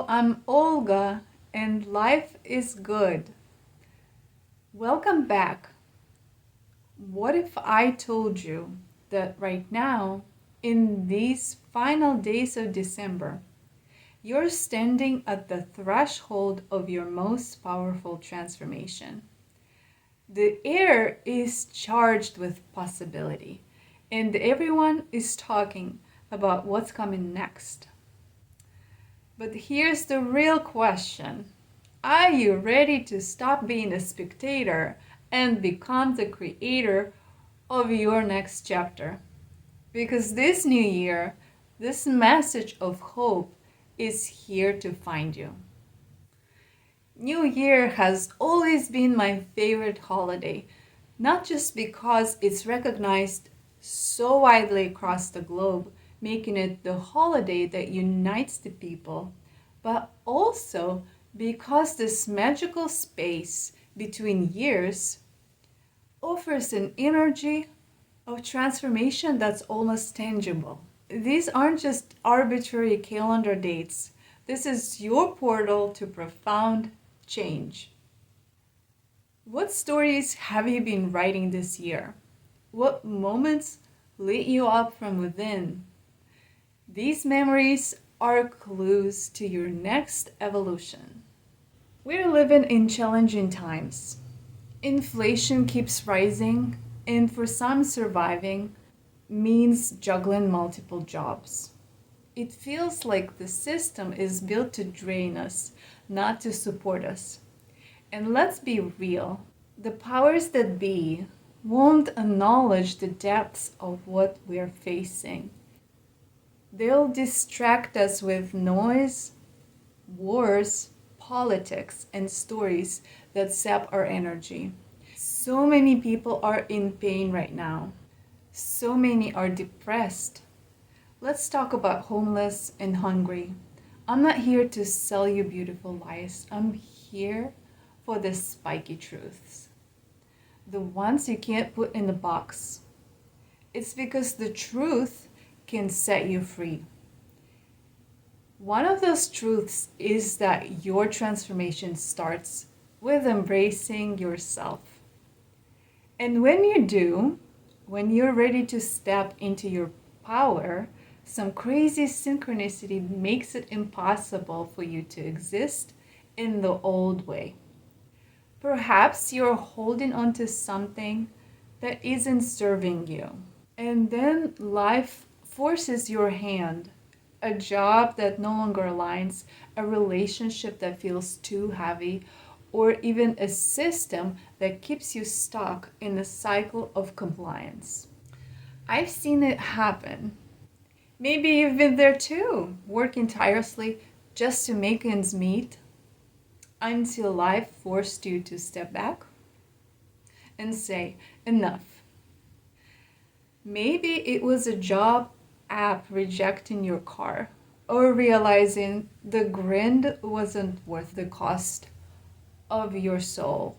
I'm Olga, and life is good. Welcome back. What if I told you that right now, in these final days of December, you're standing at the threshold of your most powerful transformation? The air is charged with possibility, and everyone is talking about what's coming next. But here's the real question. Are you ready to stop being a spectator and become the creator of your next chapter? Because this new year, this message of hope is here to find you. New Year has always been my favorite holiday, not just because it's recognized so widely across the globe, making it the holiday that unites the people, but also because this magical space between years offers an energy of transformation that's almost tangible. These aren't just arbitrary calendar dates. This is your portal to profound change. What stories have you been writing this year? What moments lit you up from within? These memories are clues to your next evolution. We're living in challenging times. Inflation keeps rising, and for some, surviving means juggling multiple jobs. It feels like the system is built to drain us, not to support us. And let's be real, the powers that be won't acknowledge the depths of what we're facing. They'll distract us with noise, wars, politics, and stories that sap our energy. So many people are in pain right now. So many are depressed. Let's talk about homeless and hungry. I'm not here to sell you beautiful lies. I'm here for the spiky truths. The ones you can't put in a box. It's because the truth can set you free. One of those truths is that your transformation starts with embracing yourself. And when you do, when you're ready to step into your power, some crazy synchronicity makes it impossible for you to exist in the old way. Perhaps you're holding on to something that isn't serving you. And then life forces your hand. A job that no longer aligns, a relationship that feels too heavy, or even a system that keeps you stuck in a cycle of compliance. I've seen it happen. Maybe you've been there too, working tirelessly just to make ends meet until life forced you to step back and say, enough. Maybe it was a job app rejecting your car, or realizing the grind wasn't worth the cost of your soul.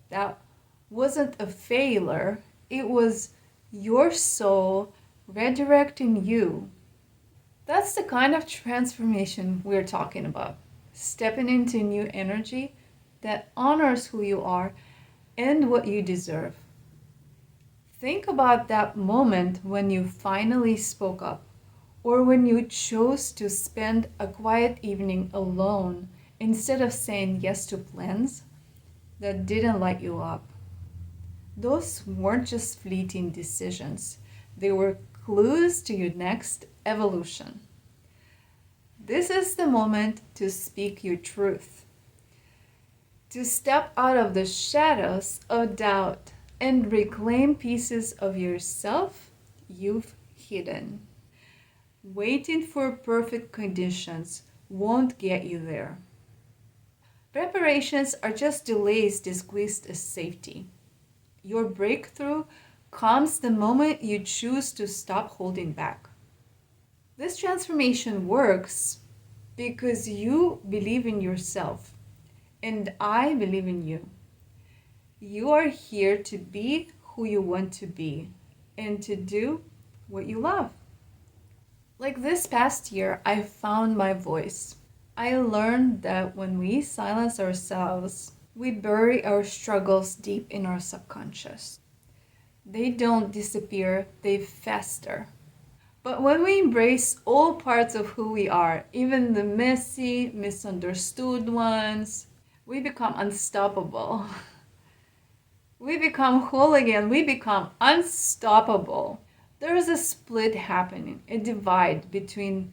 That wasn't a failure, it was your soul redirecting you. That's the kind of transformation we're talking about. Stepping into new energy that honors who you are and what you deserve. Think about that moment when you finally spoke up, or when you chose to spend a quiet evening alone instead of saying yes to plans that didn't light you up. Those weren't just fleeting decisions, they were clues to your next evolution. This is the moment to speak your truth, to step out of the shadows of doubt and reclaim pieces of yourself you've hidden. Waiting for perfect conditions won't get you there. Preparations are just delays disguised as safety. Your breakthrough comes the moment you choose to stop holding back. This transformation works because you believe in yourself, and I believe in you. You are here to be who you want to be and to do what you love. Like this past year, I found my voice. I learned that when we silence ourselves, we bury our struggles deep in our subconscious. They don't disappear, they fester. But when we embrace all parts of who we are, even the messy, misunderstood ones, we become unstoppable. We become whole again, we become unstoppable. There is a split happening, a divide between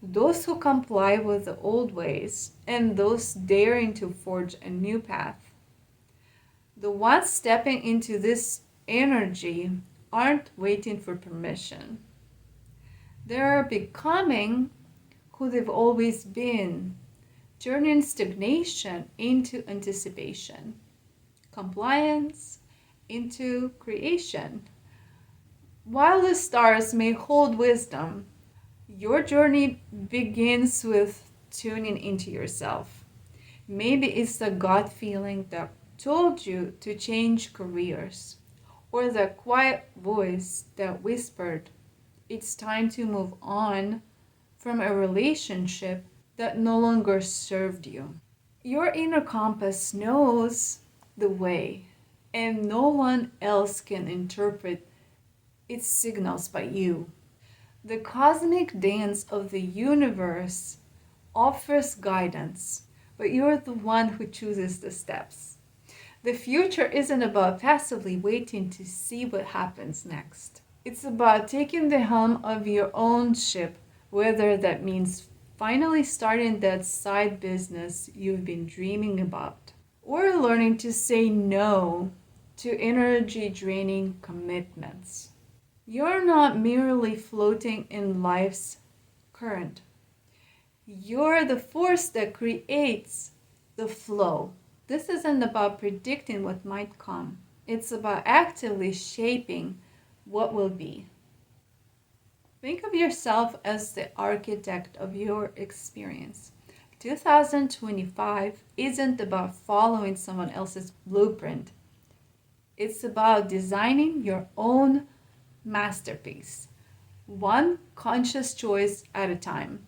those who comply with the old ways and those daring to forge a new path. The ones stepping into this energy aren't waiting for permission. They're becoming who they've always been, turning stagnation into anticipation, compliance into creation. While the stars may hold wisdom, your journey begins with tuning into yourself. Maybe it's the gut feeling that told you to change careers, or the quiet voice that whispered, it's time to move on from a relationship that no longer served you. Your inner compass knows the way, and no one else can interpret its signals but you. The cosmic dance of the universe offers guidance, but you're the one who chooses the steps. The future isn't about passively waiting to see what happens next. It's about taking the helm of your own ship, whether that means finally starting that side business you've been dreaming about, or learning to say no to energy draining commitments. You're not merely floating in life's current. You're the force that creates the flow. This isn't about predicting what might come. It's about actively shaping what will be. Think of yourself as the architect of your experience. 2025 isn't about following someone else's blueprint. It's about designing your own masterpiece, one conscious choice at a time.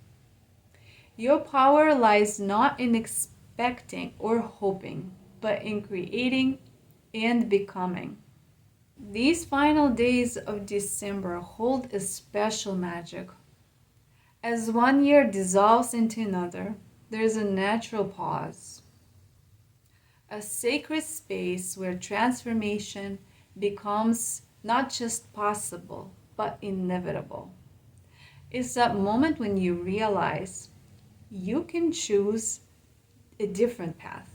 Your power lies not in expecting or hoping, but in creating and becoming. These final days of December hold a special magic. As one year dissolves into another, there is a natural pause, a sacred space where transformation becomes not just possible, but inevitable. It's that moment when you realize you can choose a different path.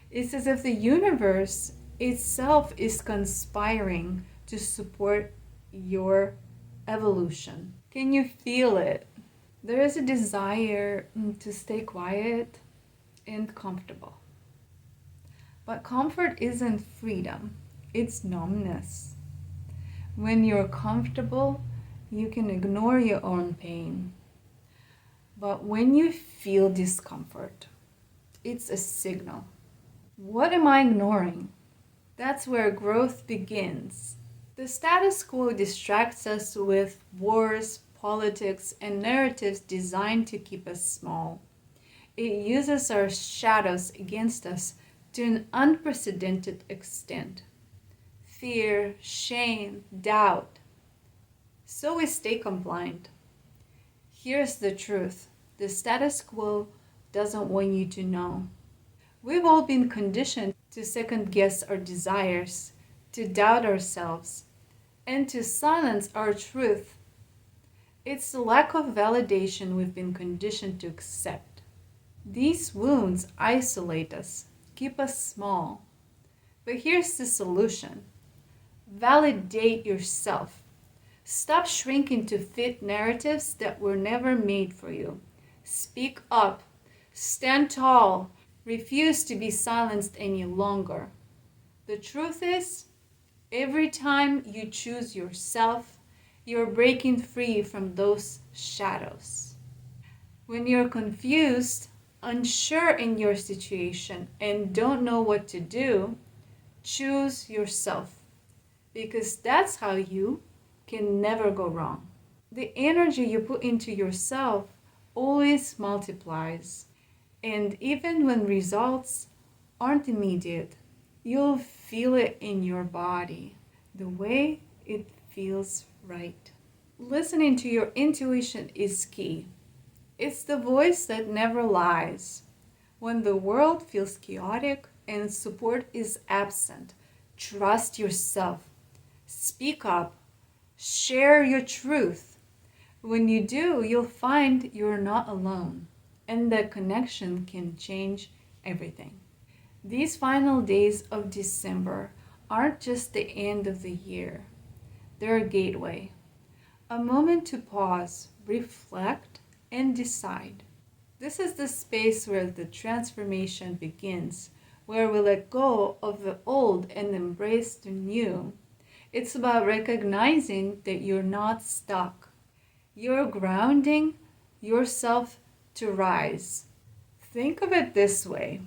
It's as if the universe itself is conspiring to support your evolution. Can you feel it? There is a desire to stay quiet and comfortable. But comfort isn't freedom, it's numbness. When you're comfortable, you can ignore your own pain. But when you feel discomfort, it's a signal. What am I ignoring? That's where growth begins. The status quo distracts us with wars, politics, and narratives designed to keep us small. It uses our shadows against us to an unprecedented extent. Fear, shame, doubt. So we stay compliant. Here's the truth. The status quo doesn't want you to know. We've all been conditioned to second guess our desires, to doubt ourselves, and to silence our truth. It's the lack of validation we've been conditioned to accept. These wounds isolate us, keep us small. But here's the solution. Validate yourself. Stop shrinking to fit narratives that were never made for you. Speak up. Stand tall. Refuse to be silenced any longer. The truth is, every time you choose yourself, you're breaking free from those shadows. When you're confused, unsure in your situation, and don't know what to do, choose yourself. Because that's how you can never go wrong. The energy you put into yourself always multiplies. And even when results aren't immediate, you'll feel it in your body, the way it feels right. Listening to your intuition is key. It's the voice that never lies. When the world feels chaotic and support is absent, trust yourself. Speak up. Share your truth. When you do, you'll find you're not alone, and that connection can change everything. These final days of December aren't just the end of the year, they're a gateway, a moment to pause, reflect, and decide. This is the space where the transformation begins, where we let go of the old and embrace the new. It's about recognizing that you're not stuck. You're grounding yourself to rise. Think of it this way.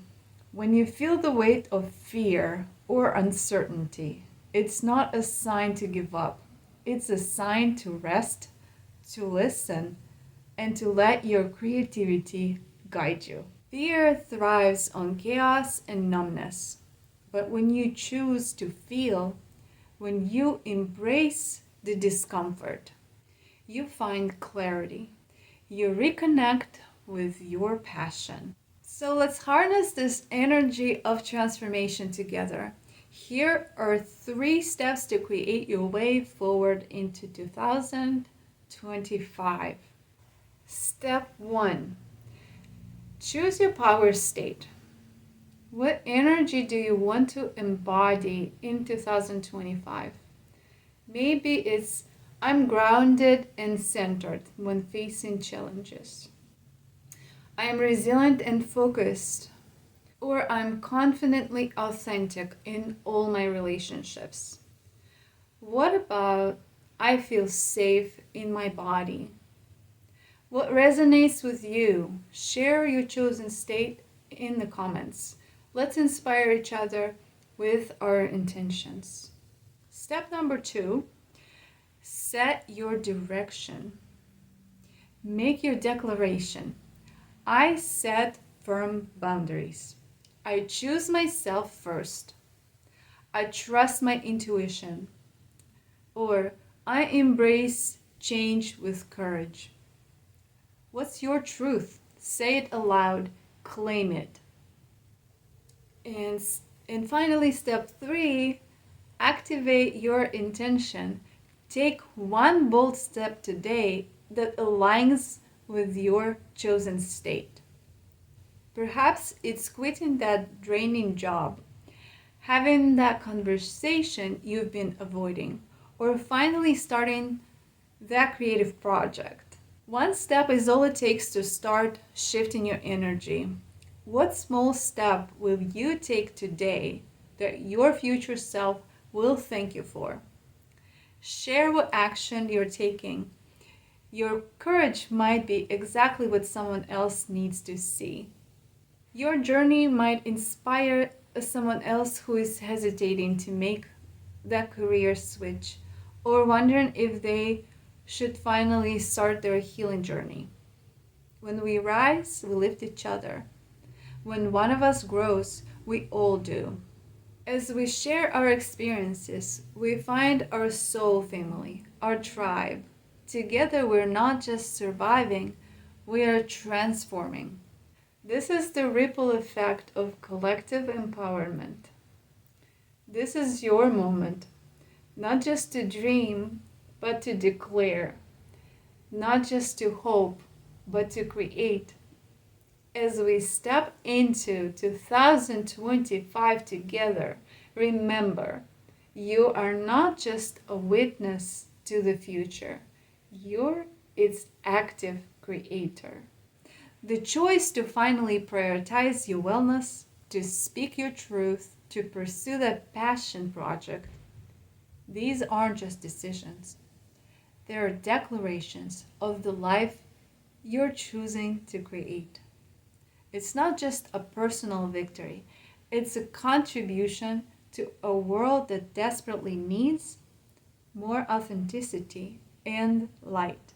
When you feel the weight of fear or uncertainty, it's not a sign to give up. It's a sign to rest, to listen, and to let your creativity guide you. Fear thrives on chaos and numbness. But when you choose to feel, when you embrace the discomfort, you find clarity. You reconnect with your passion. So let's harness this energy of transformation together. Here are 3 steps to create your way forward into 2025. Step 1. Choose your power state. What energy do you want to embody in 2025? Maybe it's I'm grounded and centered when facing challenges. I am resilient and focused. Or I'm confidently authentic in all my relationships. What about I feel safe in my body? What resonates with you? Share your chosen state in the comments. Let's inspire each other with our intentions. Step number 2, set your direction. Make your declaration. I set firm boundaries. I choose myself first. I trust my intuition. Or I embrace change with courage. What's your truth? Say it aloud. Claim it. And finally, step 3, activate your intention. Take one bold step today that aligns with your chosen state. Perhaps it's quitting that draining job, having that conversation you've been avoiding, or finally starting that creative project. One step is all it takes to start shifting your energy. What small step will you take today that your future self will thank you for? Share what action you're taking. Your courage might be exactly what someone else needs to see. Your journey might inspire someone else who is hesitating to make that career switch or wondering if they should finally start their healing journey. When we rise, we lift each other. When one of us grows, we all do. As we share our experiences, we find our soul family, our tribe. Together, we're not just surviving, we are transforming. This is the ripple effect of collective empowerment. This is your moment, not just to dream, but to declare, not just to hope, but to create. As we step into 2025 together, remember, you are not just a witness to the future, you're its active creator. The choice to finally prioritize your wellness, to speak your truth, to pursue that passion project, these aren't just decisions. They are declarations of the life you're choosing to create. It's not just a personal victory, it's a contribution to a world that desperately needs more authenticity and light.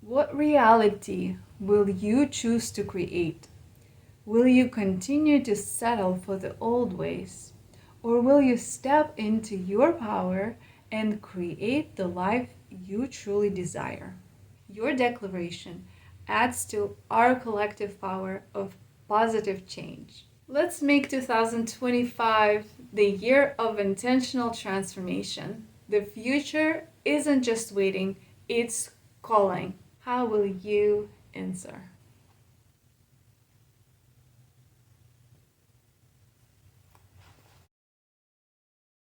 What reality will you choose to create? Will you continue to settle for the old ways? Or will you step into your power and create the life you truly desire? Your declaration adds to our collective power of positive change. Let's make 2025 the year of intentional transformation. The future isn't just waiting, it's calling. How will you answer?